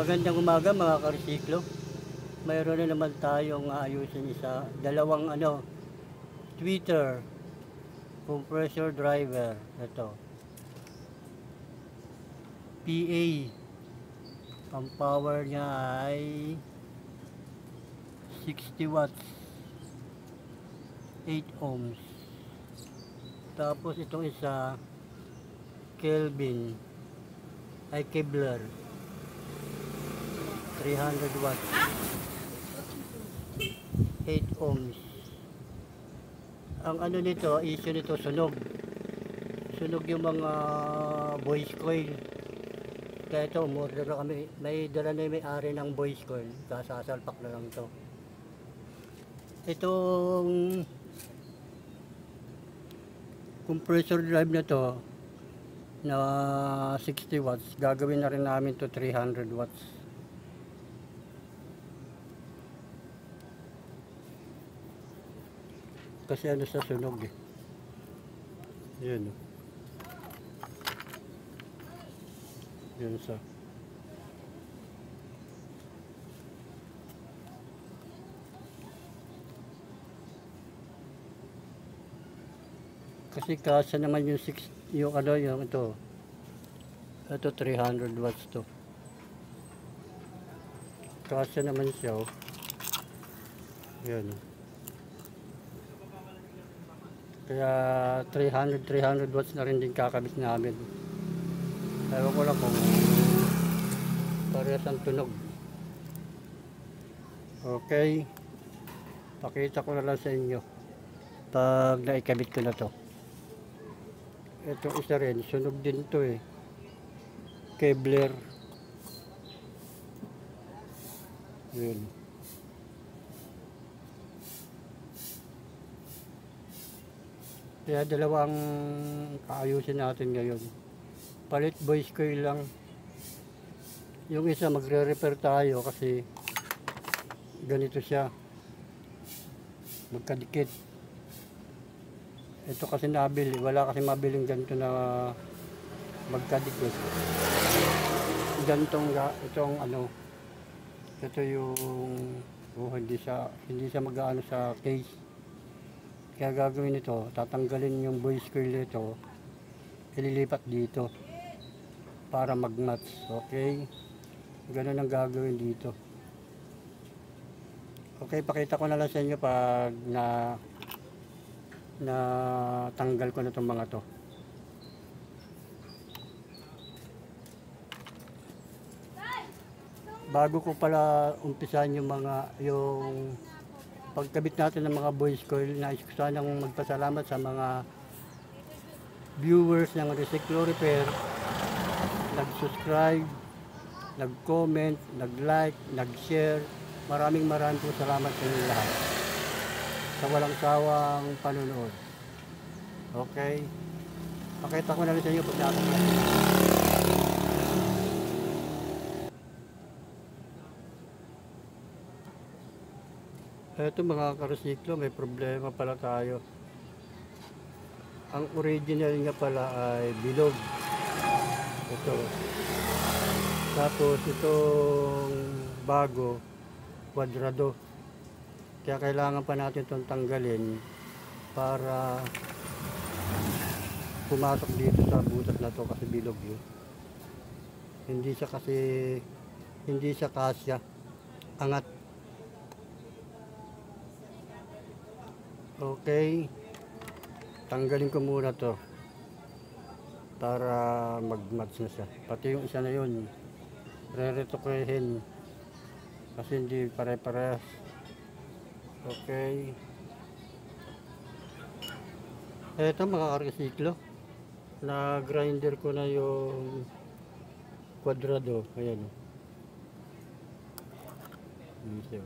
Magandang umaga mga karsiklo. Mayroon na naman tayong ayusin isa, dalawang tweeter compressor driver. Ito PA, ang power niya ay 60 watts, 8 ohms. Tapos itong isa Kelvin ay Kevlar, 300 watts, 8 ohms. Ang nito, issue nito, sunog yung mga voice coil. Kaya ito, umorder na kami, may dala na yung may-ari ng voice coil, kasasalpak na lang to. Itong compressor drive na to na 60 watts, gagawin na rin namin to 300 watts. Kasi sa sunog yan yan sa kasi kasa naman yung 6 yung ito 300 watts to, kasa naman siya yan. Kaya 300 watts na rin din kakabit namin. Ewan ko lang kung parehas ang tunog. Okay, pakita ko na lang sa inyo pag naikabit ko na to. Ito isa rin, sunog din to Kevlar. Yun. Kaya dalawang kaayusin natin ngayon. Palit voice coil lang. Yung isa magre-repair tayo kasi ganito siya, magkadikit. Ito kasi nabili, wala kasi mabiling ganito na magkadikit. Gantong itong ito yung hindi siya mag-aano sa case. Kaya gagawin ito, tatanggalin yung voice coil nito, ililipat dito para mag-match. Okay, ganun ang gagawin dito. Okay, pakita ko na lang sa inyo pag na tanggal ko na itong mga to. Bago ko pala umpisan yung pagkabit natin ng mga voice coil, nais ko sanang magpasalamat sa mga viewers ng Resiklo Repair, nag-subscribe, nag-comment, nag-like, nag-share. Maraming po salamat sa inyo lahat sa walang sawang panunood. Okay, pakita ko na rin sa inyo pag nakakita. Ito mga karesiklo, may problema pala tayo. Ang original niya pala ay bilog. Ito. Tapos itong bago, kwadrado. Kaya kailangan pa natin itong tanggalin para pumasok dito sa butas na to kasi bilog yun. Hindi siya kasya. Angat. Okay, tanggalin ko muna to para mag-match na siya. Pati yung isa na yun, re-retokehin kasi hindi pare-parehas. Okay, eto mga karesiklo, na grinder ko na yung kwadrado. Ayan dito.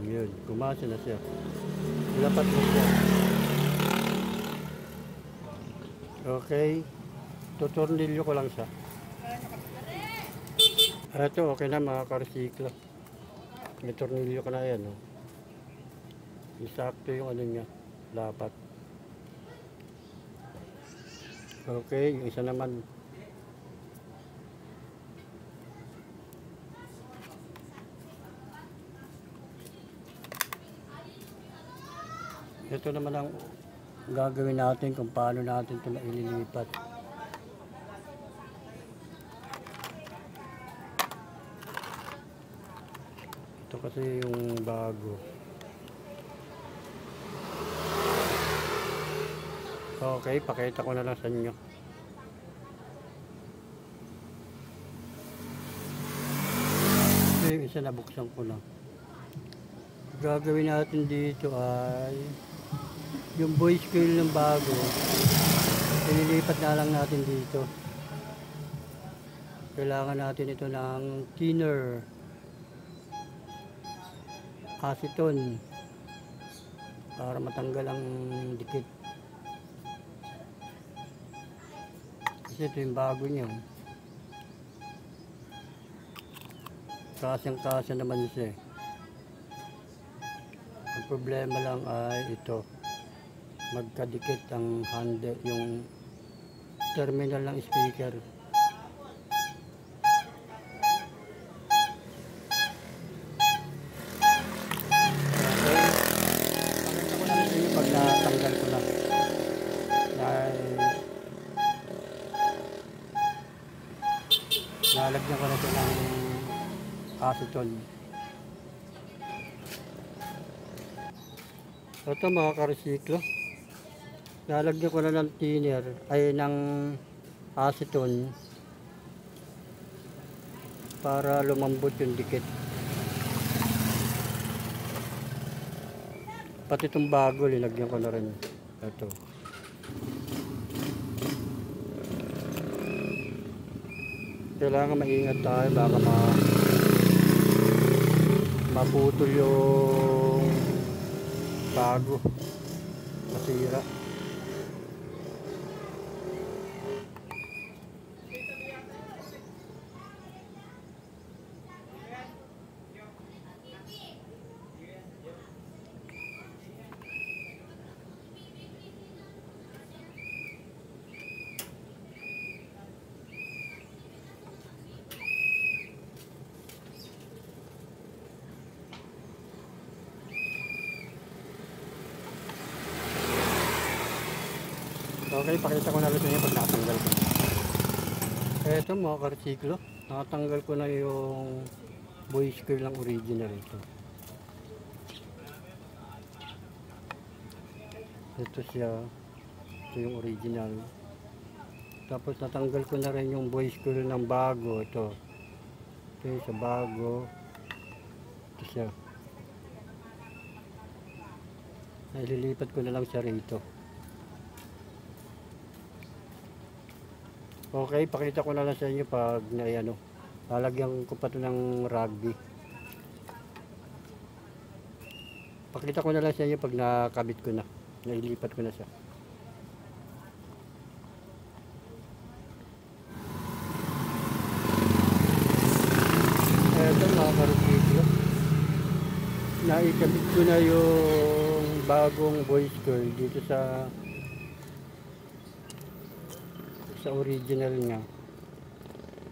Yun, kumasa na siya. Lapat na siya. Okay. Tutornilyo ko lang siya. Eto, okay na mga karsiklo. May tornilyo ko na yan. Oh. Isakto yung ano niya. Dapat. Okay, yung isa naman. Ito naman ang gagawin natin kung paano natin ito maililipat. Ito kasi yung bago. Okay, pakita ko na lang sa inyo. Ito yung isa nabuksan ko na. Gagawin natin dito ay yung voice coil ng bago, ililipat na lang natin dito. Kailangan natin ito ng thinner, acetone, para matanggal ang dikit. Kasi ito yung bago niya. Kasyang-kasya naman siya. Ang problema lang ay ito. Magkadikit ang handle, yung terminal ng speaker. Okay. Pakita ko na rin pag natanggal ko na. Nalagyan ko na ito ng acetone. Ito mga karesiklo. Lalagyan ko na ng thinner, ay ng acetone para lumambot yung dikit. Pati itong bago, linagyan ko na rin. Ito. Kailangan maingat tayo, baka maputol yung bago. Masira. Okay, pakita ko na rin niya pag natanggal ko. Eto mga karsiklo, natanggal ko na yung voice coil ng original ito. Ito siya, ito yung original. Tapos natanggal ko na rin yung voice coil ng bago, ito. Ito yung sa bago. Ito siya. Naililipat ko na lang siya rito. Okay, pakita ko na lang sa inyo pag lalagyan ko pa ito ng rugby. Pakita ko na lang sa inyo pag nakabit ko na, nailipat ko na siya. Eto mga karsiklo, naikabit ko na yung bagong voice coil dito sa original niya.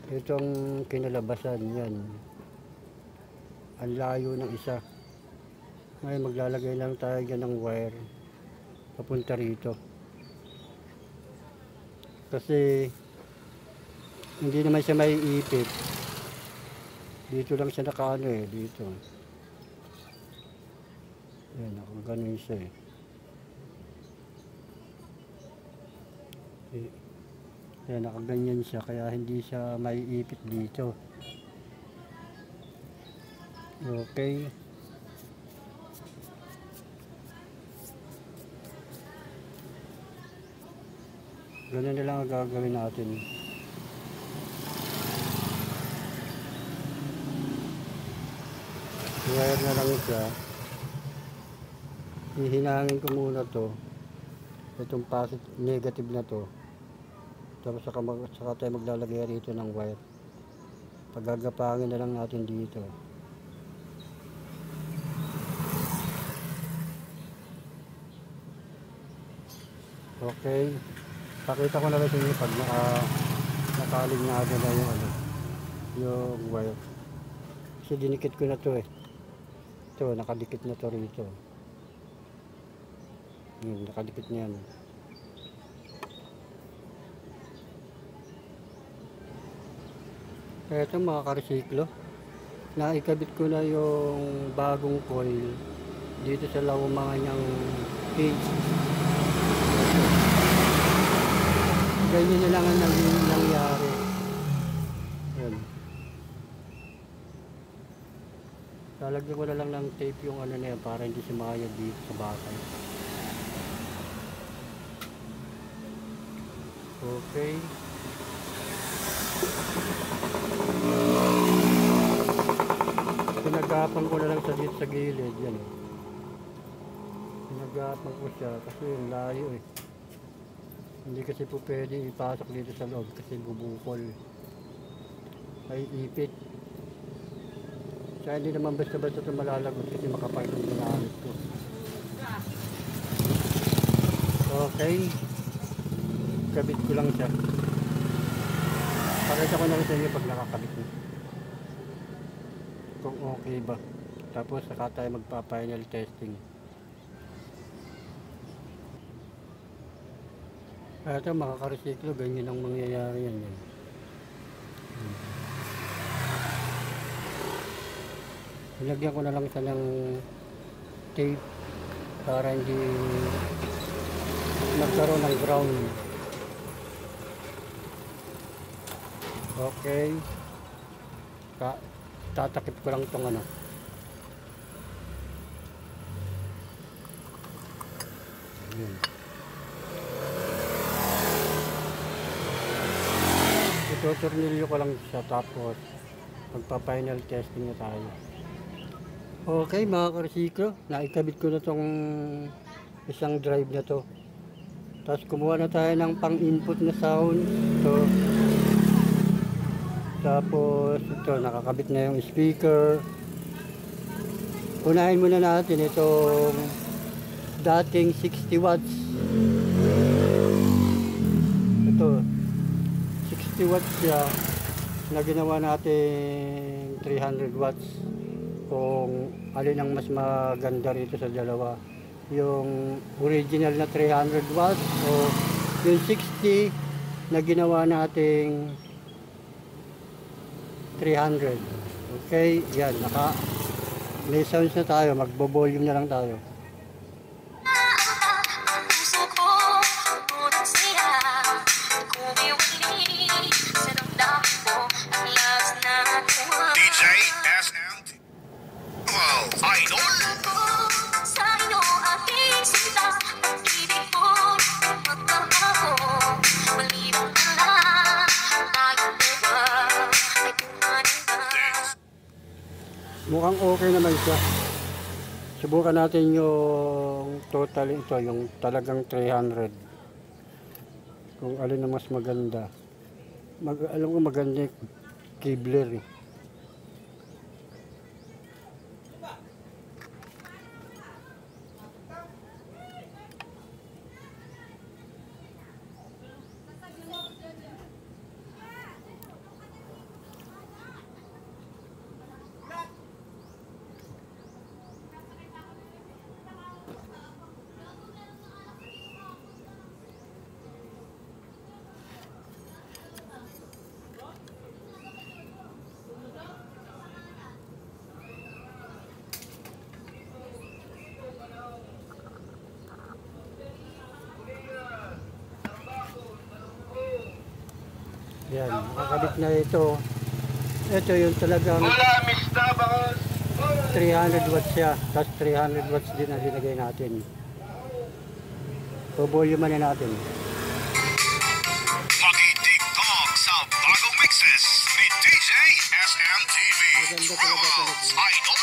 Itong kinalabasan yan, ang layo ng isa. Ngayon maglalagay lang tayo dyan ng wire papunta rito, kasi hindi naman siya may ipit. Dito lang siya nakaano dito. Yan, ako ganun siya Yan, nakaganyan siya, kaya hindi siya may ipit dito. Okay. Ganun na lang ang gagawin natin. Wire na lang siya. Hihinangin ko muna to. Itong negative na to. Tapos saka tayo maglalagay rito ng wire Pagagapangin na lang natin dito. Okay. Pakita ko na rin sa inyo pag nakalignado na yung yung wire. Kasi dinikit ko na to eh. Ito, nakadikit na to rito. Nakadikit na yan. Ito mga karesiklo. Naikabit ko na yung bagong coil dito sa lawang niyang cage. Ganyan na lang ang nangyari. Yan. Lalagyan ko na lang ng tape yung na yan para hindi sumayad dito sa bakal. Okay. Pinagapan ko na lang dito sa gilid. Yan. Pinagapan ko siya kasi yung layo eh. Hindi kasi po pwede ipasok dito sa loob kasi bubukol. Ay ipit. Kaya hindi naman basta-basta ito malalagot kasi makapal yung ginamit ko. Okay. Kabit ko lang siya. Pakita ko na rin sa inyo pag nakakabit mo. Kung okay ba. Tapos saka tayo magpa-final testing. Ito mga karesiklo, ganyan ang mangyayari yan. Nilagyan ko na lang siya ng tape para hindi magkaroon ng ground. Okay. Tatakip ko lang itong Ayan. Ito-tornilyo ko lang siya tapos magpa-final testing na tayo. Okay mga karesiklo, naikabit ko na tong isang drive na to. Tapos kumuha na tayo ng pang-input na sound. Ito. Tapos ito, nakakabit na yung speaker. Unahin muna natin itong dating 60 watts. Ito. 60 watts siya na ginawa natin 300 watts kung alin ang mas maganda rito sa dalawa, yung original na 300 watts o yung 60 na ginawa nating 300. Okay, yan, may sounds na tayo, magbo-volume na lang tayo. DJ SMT Idol. Sa inyo aking sinta, pag-ibig mo magbabago, malibang ka lang, tayo ba ay kumanin ka. Mukhang okay naman siya. Subukan natin yung total ito, yung talagang 300. Kung alin na mas maganda. Alam ko maganda yung Kibler eh. Yan, nakakabit na ito. Ito yung talagang 300 watts siya. Tapos 300 watts din ang linagay natin. So, volume na natin. Makitigtog sa bagong mixes ni DJ SMTV Idol.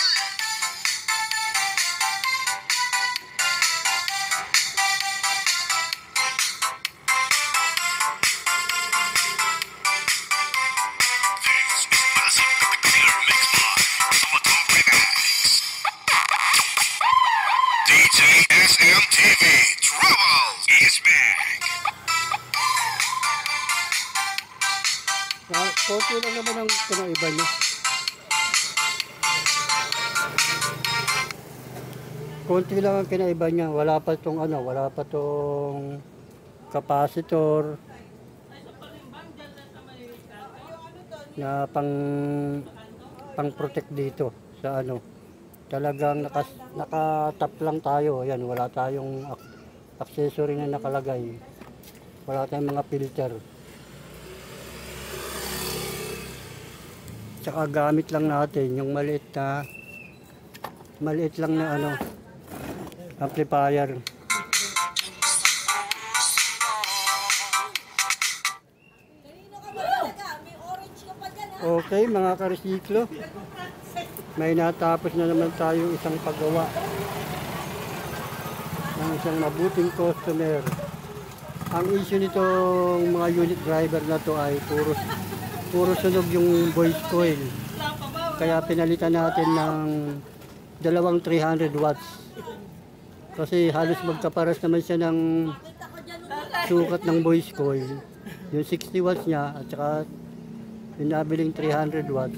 This is Massive konti lang naman ang pinaiba niya. Konti lang ang kinaiba niya. Wala pa tong capacitor na pang protect dito sa talagang nakatap lang tayo. Ayan, wala tayong accessory na nakalagay. Wala tayong mga filter. Tsaka gamit lang natin yung maliit lang na amplifier. Okay mga karesiklo, may natapos na naman tayong isang paggawa ng isang mabuting customer. Ang issue nitong mga unit driver na to ay puro sunog yung voice coil. Kaya pinalitan natin ng dalawang 300 watts. Kasi halos magkaparas naman siya ng sukat ng voice coil. Yung 60 watts niya at saka yung nabiling 300 watts,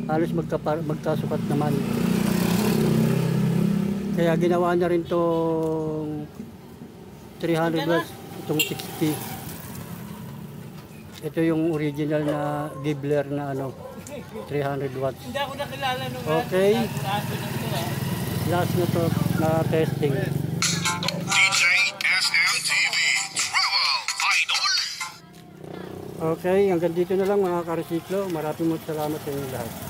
halos magkasukat naman. Kaya ginawa na rin tong 300 watts, itong 60. Ito yung original na Gibbler na 300 watts. Hindi ako nakilala nung Okay. Last na to na testing. DJ SMTV. Travel Idol. Okay, hanggang dito na lang mga karesiklo. Maraming salamat sa inyo lahat.